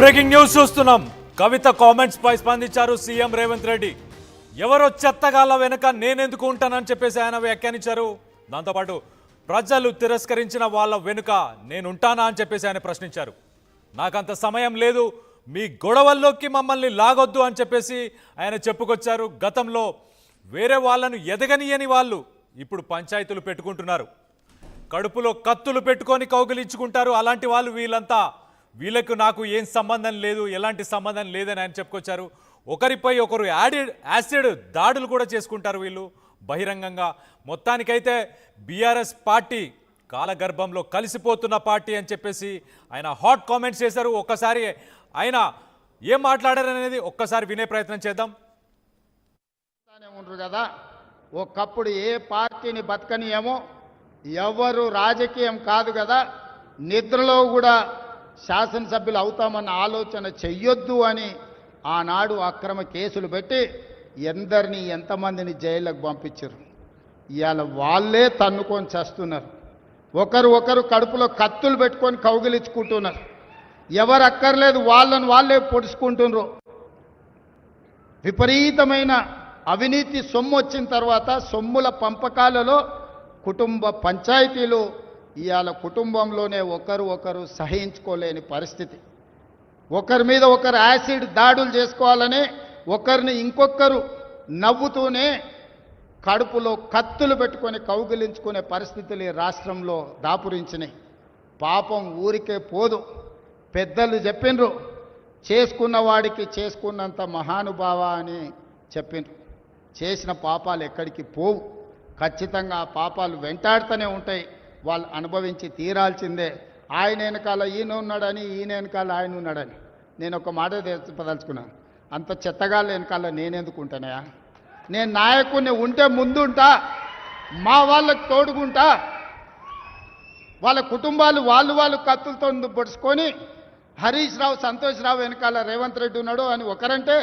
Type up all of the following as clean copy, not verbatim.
Breaking news చూస్తున్నాం. కవిత comments పై స్పందించారు CM Revanth Reddy. ఎవరో చెత్తగాళ్ళ వెనుక నేనెందుకు ఉంటానని చెప్పేసి ఆయన వ్యాఖ్యానించారు. దాంతోపాటు ప్రజలు తిరస్కరించిన వాళ్ళ వెనుక నేనుంటానా అని చెప్పేసి ఆయన ప్రశ్నించారు. నాకంత సమయం లేదు, మీ గొడవల్లోకి మమ్మల్ని లాగొద్దు అని చెప్పేసి ఆయన చెప్పుకొచ్చారు. గతంలో వేరే వాళ్ళను ఎదగనియని వాళ్ళు ఇప్పుడు పంచాయతీలు పెట్టుకుంటున్నారు. కడుపులో కత్తులు పెట్టుకొని కౌగిలించుకుంటారు. అలాంటి వాళ్ళు వీళ్ళకు నాకు ఏం సంబంధం లేదు, ఎలాంటి సంబంధం లేదని ఆయన చెప్పుకొచ్చారు. ఒకరిపై ఒకరు యాసిడ్ దాడులు కూడా చేసుకుంటారు వీళ్ళు బహిరంగంగా. మొత్తానికైతే బీఆర్ఎస్ పార్టీ కాలగర్భంలో కలిసిపోతున్న పార్టీ అని చెప్పేసి ఆయన హాట్ కామెంట్స్ చేశారు. ఒక్కసారి ఆయన ఏం మాట్లాడారనేది ఒక్కసారి వినే ప్రయత్నం చేద్దాం. ఉండరు కదా, ఒకప్పుడు ఏ పార్టీని బతకనియేమో, ఎవరు రాజకీయం కాదు కదా, నిద్రలో కూడా శాసనసభ్యులు అవుతామన్న ఆలోచన చెయ్యొద్దు అని ఆనాడు అక్రమ కేసులు పెట్టి ఎంతమందిని జైళ్ళకు పంపించారు. ఇవాళ వాళ్ళే తన్నుకొని చేస్తున్నారు. ఒకరు కడుపులో కత్తులు పెట్టుకొని కౌగిలించుకుంటున్నారు. ఎవరు అక్కర్లేదు, వాళ్ళే పొడుచుకుంటున్నారు. విపరీతమైన అవినీతి సొమ్ము వచ్చిన తర్వాత సొమ్ముల పంపకాలలో కుటుంబ పంచాయతీలు ఇవాళ కుటుంబంలోనే ఒకరు సహించుకోలేని పరిస్థితి. ఒకరి మీద ఒకరు యాసిడ్ దాడులు చేసుకోవాలని ఒకరిని ఇంకొకరు నవ్వుతూనే కడుపులో కత్తులు పెట్టుకొని కౌగిలించుకునే పరిస్థితులు ఈ రాష్ట్రంలో దాపురించినాయి. పాపం ఊరికే పోదు. పెద్దలు చెప్పిండ్రు, చేసుకున్న వాడికి చేసుకున్నంత మహానుభావ అని చెప్పిండ్రు. చేసిన పాపాలు ఎక్కడికి పోవు, ఖచ్చితంగా ఆ పాపాలు వెంటాడుతూనే ఉంటాయి. వాళ్ళు అనుభవించి తీరాల్సిందే. ఆయన వెనకాల ఈయన ఉన్నాడని, ఈయన వెనకాల ఆయన ఉన్నాడని. నేను ఒక మాట చెప్పదలుచుకున్నాను, అంత చెత్తగాళ్ళ వెనకాల నేనెందుకు ఉంటానయా? నేను నాయకుడిని ఉంటే ముందుంటా, మా వాళ్ళకు తోడుకుంటా. వాళ్ళ కుటుంబాలు వాళ్ళు కత్తులతో పొడుచుకొని హరీష్ రావు, సంతోష్ రావు వెనకాల రేవంత్ రెడ్డి ఉన్నాడు అని ఒకరంటే,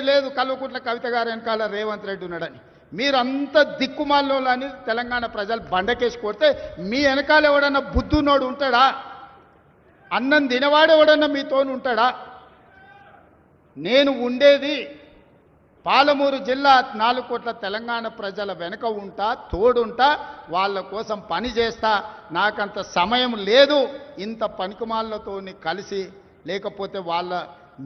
లేదు కల్వకుంట్ల కవిత గారు వెనకాల రేవంత్ రెడ్డి ఉన్నాడని. మీరంతా దిక్కుమాల్లో అని తెలంగాణ ప్రజలు బండకేసి కొడితే మీ వెనకాల ఎవడన్నా బుద్ధునోడు ఉంటాడా? అన్నం తినవాడు ఎవడన్నా మీతోను ఉంటాడా? నేను ఉండేది పాలమూరు జిల్లా 4 కోట్ల తెలంగాణ ప్రజల వెనుక ఉంటా, తోడుంటా, వాళ్ళ కోసం పని చేస్తా. నాకంత సమయం లేదు ఇంత పనికిమాలతో కలిసి, లేకపోతే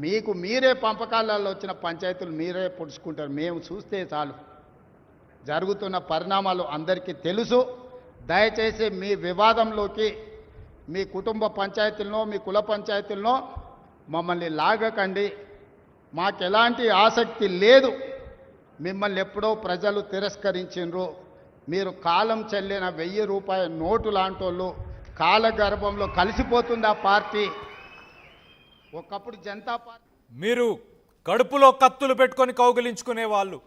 మీకు మీరే పంపకాలలో వచ్చిన పంచాయతీలు మీరే పొడుచుకుంటారు. మేము చూస్తే చాలు. జరుగుతున్న పరిణామాలు అందరికీ తెలుసు. దయచేసి మీ వివాదంలోకి మీ కుటుంబ పంచాయతీలనో మీ కుల పంచాయతీలనో మమ్మల్ని లాగకండి. మాకు ఎలాంటి ఆసక్తి లేదు. మిమ్మల్ని ఎప్పుడో ప్రజలు తిరస్కరించిండ్రు. మీరు కాలం చెల్లిన 1000 రూపాయల నోటు లాంటి వాళ్ళు. కాలగర్భంలో కలిసిపోతుంది ఆ పార్టీ. ఒకప్పుడు జనతా పార్టీ. మీరు కడుపులో కత్తులు పెట్టుకొని కౌగిలించుకునే వాళ్ళు,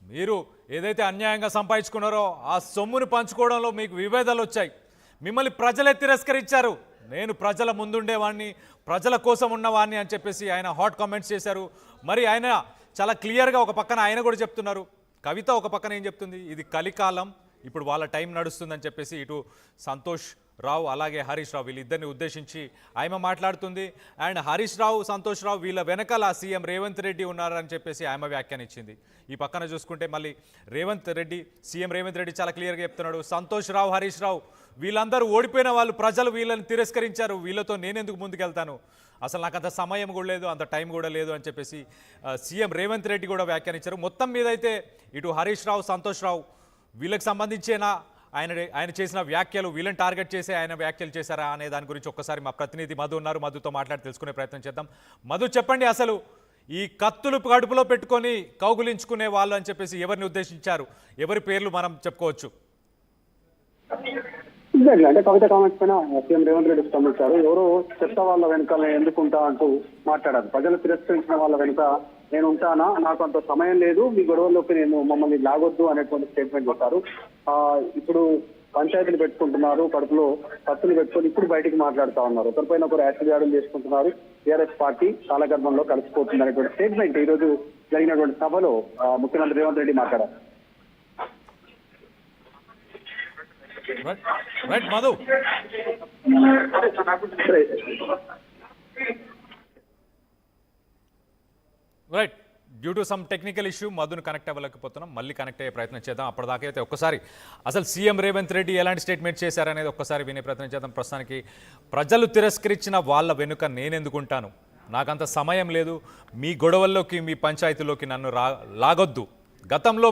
మీరు ఏదైతే అన్యాయంగా సంపాదించుకున్నారో ఆ సొమ్ముని పంచుకోవడంలో మీకు విభేదాలు వచ్చాయి. మిమ్మల్ని ప్రజలే తిరస్కరించారు. నేను ప్రజల ముందుండేవాడిని, ప్రజల కోసం ఉన్నవాడిని అని చెప్పేసి ఆయన హాట్ కామెంట్స్ చేశారు. మరి ఆయన చాలా క్లియర్గా ఒక పక్కన ఆయన కూడా చెప్తున్నారు. కవిత ఒక పక్కన ఏం చెప్తుంది, ఇది కలికాలం, ఇప్పుడు వాళ్ళ టైం నడుస్తుందని చెప్పేసి ఇటు సంతోష్ రావు అలాగే హరీష్ రావు వీళ్ళిద్దరిని ఉద్దేశించి ఆయన మాట్లాడుతుంది. అండ్ హరీష్ రావు, సంతోష్ రావు వీళ్ళ వెనకాల సీఎం రేవంత్ రెడ్డి ఉన్నారని చెప్పేసి ఆయన వ్యాఖ్యానించింది. ఈ పక్కన చూసుకుంటే మళ్ళీ సీఎం రేవంత్ రెడ్డి చాలా క్లియర్గా చెప్తున్నాడు, సంతోష్ రావు, హరీష్ రావు వీళ్ళందరూ ఓడిపోయిన వాళ్ళు, ప్రజలు వీళ్ళని తిరస్కరించారు, వీళ్ళతో నేనెందుకు ముందుకెళ్తాను, అసలు నాకు అంత సమయం కూడా లేదు, అంత టైం కూడా లేదు అని చెప్పేసి సీఎం రేవంత్ రెడ్డి కూడా వ్యాఖ్యానించారు. మొత్తం మీద అయితే ఇటు హరీష్ రావు, సంతోష్ రావు వీళ్ళకి సంబంధించిన ఆయన చేసిన వ్యాఖ్యలు, వీళ్ళని టార్గెట్ చేసి ఆయన వ్యాఖ్యలు చేశారా అనే దాని గురించి ఒక్కసారి మా ప్రతినిధి మధు ఉన్నారు, మధుతో మాట్లాడి తెలుసుకునే ప్రయత్నం చేద్దాం. మధు, చెప్పండి, అసలు ఈ కత్తులు కడుపులో పెట్టుకొని కౌగులించుకునే వాళ్ళు అని చెప్పేసి ఎవరిని ఉద్దేశించారు, ఎవరి పేర్లు మనం చెప్పుకోవచ్చు? అంటే కవిత కామెంట్స్ పైన సీఎం రేవంత్ రెడ్డి స్పందించారు. ఎవరో చెత్త వాళ్ళ వెనుక ఎందుకుంటా అంటూ మాట్లాడారు. ప్రజలు తిరస్కరించిన వాళ్ళ వెనుక నేను ఉంటానా, నాకు అంత సమయం లేదు, మీ గొడవల్లోకి మమ్మల్ని లాగొద్దు అనేటువంటి స్టేట్మెంట్ చేశారు. ఇప్పుడు పంచాయతీలు పెట్టుకుంటున్నారు, కడుపులో కత్తులు పెట్టుకొని ఇప్పుడు బయటికి మాట్లాడుతూ ఉన్నారు. ఒకరిపైన ఒకరు యాసిడ్ దాడులు చేసుకుంటున్నారు. టీఆర్ఎస్ పార్టీ కాలగర్భంలో కలిసిపోతుంది అనేటువంటి స్టేట్మెంట్ ఈ రోజు జరిగినటువంటి సభలో ముఖ్యమంత్రి రేవంత్ రెడ్డి మాట్లాడారు. Right, Madhu. Right, due to some technical issue మధును కనెక్ట్ అవ్వలేకపోతున్నాం, మళ్ళీ కనెక్ట్ అయ్యే ప్రయత్నం చేద్దాం. అప్పటిదాకా అయితే ఒక్కసారి అసలు సీఎం రేవంత్ రెడ్డి ఎలాంటి స్టేట్మెంట్ చేశారనేది ఒక్కసారి వినే ప్రయత్నం చేద్దాం. ప్రస్తుతానికి ప్రజలు తిరస్కరించిన వాళ్ళ వెనుక నేనెందుకుంటాను, నాకంత సమయం లేదు, మీ గొడవల్లోకి మీ పంచాయతీలోకి నన్ను లాగొద్దు. గతంలో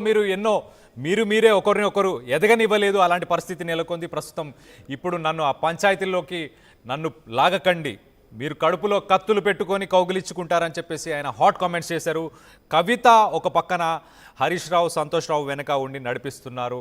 మీరే ఒకరినొకరు ఎదగనివ్వలేదు, అలాంటి పరిస్థితి నెలకొంది. ప్రస్తుతం ఇప్పుడు నన్ను ఆ పంచాయతీల్లోకి నన్ను లాగకండి, మీరు కడుపులో కత్తులు పెట్టుకొని కౌగిలించుకుంటారని చెప్పేసి ఆయన హాట్ కామెంట్స్ చేశారు. కవిత ఒక పక్కన హరీష్ రావు, సంతోష్ రావు వెనక ఉండి నడిపిస్తున్నారు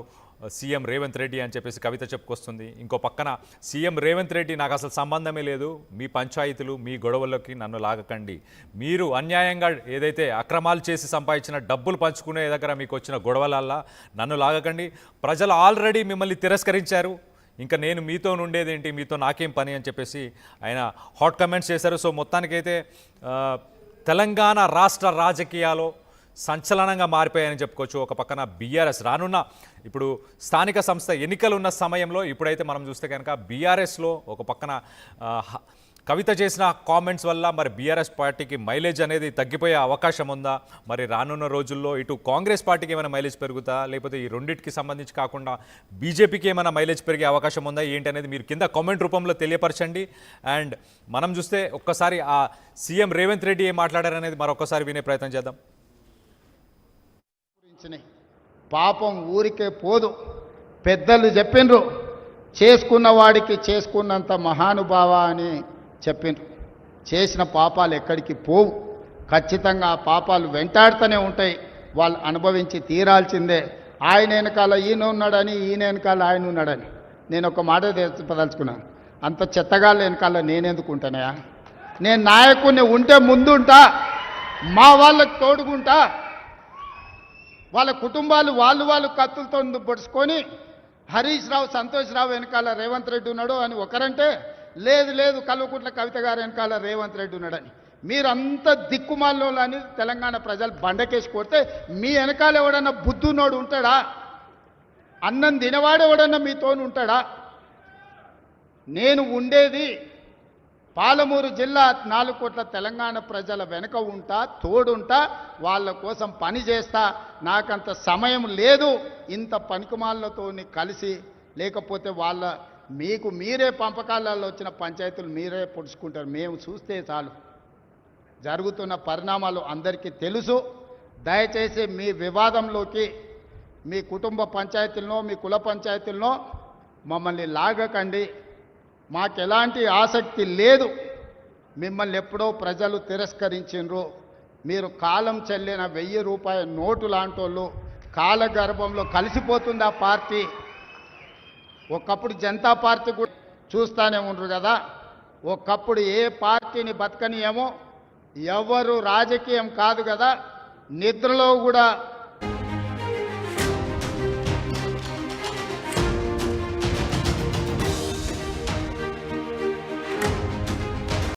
సీఎం రేవంత్ రెడ్డి అని చెప్పేసి కవిత చెప్పుకొస్తుంది. ఇంకో పక్కన సీఎం రేవంత్ రెడ్డి నాకు అసలు సంబంధమే లేదు, మీ పంచాయతీలు మీ గొడవల్లోకి నన్ను లాగకండి, మీరు అన్యాయంగా ఏదైతే అక్రమాలు చేసి సంపాదించిన డబ్బులు పంచుకునే దగ్గర మీకు వచ్చిన గొడవలల్లా నన్ను లాగకండి, ప్రజలు ఆల్రెడీ మిమ్మల్ని తిరస్కరించారు, ఇంకా నేను మీతో ఉండేదేంటి, మీతో నాకేం పని అని చెప్పేసి ఆయన హాట్ కమెంట్స్ చేశారు. సో మొత్తానికైతే తెలంగాణ రాష్ట్ర రాజకీయాలు సంచలనంగా మారిపోయాయని చెప్పుకోవచ్చు. ఒక పక్కన బీఆర్ఎస్ రానున్న ఇప్పుడు స్థానిక సంస్థ ఎన్నికలు ఉన్న సమయంలో ఇప్పుడైతే మనం చూస్తే కనుక బీఆర్ఎస్లో ఒక పక్కన కవిత చేసిన కామెంట్స్ వల్ల మరి బీఆర్ఎస్ పార్టీకి మైలేజ్ అనేది తగ్గిపోయే అవకాశం ఉందా, మరి రానున్న రోజుల్లో ఇటు కాంగ్రెస్ పార్టీకి ఏమైనా మైలేజ్ పెరుగుతా, లేకపోతే ఈ రెండింటికి సంబంధించి కాకుండా బీజేపీకి ఏమైనా మైలేజ్ పెరిగే అవకాశం ఉందా ఏంటి అనేది మీరు కింద కామెంట్ రూపంలో తెలియపరచండి. అండ్ మనం చూస్తే ఒక్కసారి ఆ సీఎం రేవంత్ రెడ్డి ఏం మాట్లాడారనేది మరొకసారి వినే ప్రయత్నం చేద్దాం. పాపం ఊరికే పోదు, పెద్దలు చెప్పిండ్రు, చేసుకున్న వాడికి చేసుకున్నంత మహానుభావ అని చెప్పిండ్రు. చేసిన పాపాలు ఎక్కడికి పోవు, ఖచ్చితంగా ఆ పాపాలు వెంటాడుతూనే ఉంటాయి, వాళ్ళు అనుభవించి తీరాల్సిందే. ఆయన వెనకాల ఈయన ఉన్నాడని, ఈయన వెనకాల ఆయన ఉన్నాడని నేను ఒక మాట చెప్పదలుచుకున్నాను. అంత చెత్తగాళ్ళ వెనకాల నేనెందుకు ఉంటానయా? నేను నాయకుడిని ఉంటే ముందుంటా, మా వాళ్ళకి తోడుగుంటా, వాళ్ళ కుటుంబాలు వాళ్ళు కత్తులతో పొడుచుకొని హరీష్ రావు, సంతోష్ రావు వెనకాల రేవంత్ రెడ్డి ఉన్నాడు అని ఒకరంటే, లేదు కల్వకుంట్ల కవిత గారు వెనకాల రేవంత్ రెడ్డి ఉన్నాడని. మీరంతా దిక్కుమాలని తెలంగాణ ప్రజలు బండకేసి కొడితే మీ వెనకాల ఎవడన్నా బుద్ధునోడు ఉంటాడా? అన్నం తినవాడు ఎవడన్నా మీతోని ఉంటాడా? నేను ఉండేది పాలమూరు జిల్లా, 4 కోట్ల తెలంగాణ ప్రజల వెనుక ఉంటా, తోడుంటా, వాళ్ళ కోసం పని చేస్తా. నాకంత సమయం లేదు ఇంత పనికిమాలతో కలిసి, లేకపోతే మీకు మీరే పంపకాలలో వచ్చిన పంచాయతీలు మీరే పొడుచుకుంటారు. మేము చూస్తే చాలు. జరుగుతున్న పరిణామాలు అందరికీ తెలుసు. దయచేసి మీ వివాదంలోకి మీ కుటుంబ పంచాయతీలను, మీ కుల పంచాయతీలను మమ్మల్ని లాగకండి. మాకెలాంటి ఆసక్తి లేదు. మిమ్మల్ని ఎప్పుడో ప్రజలు తిరస్కరించిండ్రు. మీరు కాలం చెల్లిన 1000 రూపాయల నోటు లాంటోళ్ళు, కాలగర్భంలో కలిసిపోతుంది ఆ పార్టీ. ఒకప్పుడు జనతా పార్టీ కూడా చూస్తూనే ఉండరు కదా, ఒకప్పుడు ఏ పార్టీని బతకనియేమో, ఎవరు రాజకీయం కాదు కదా, నిద్రలో కూడా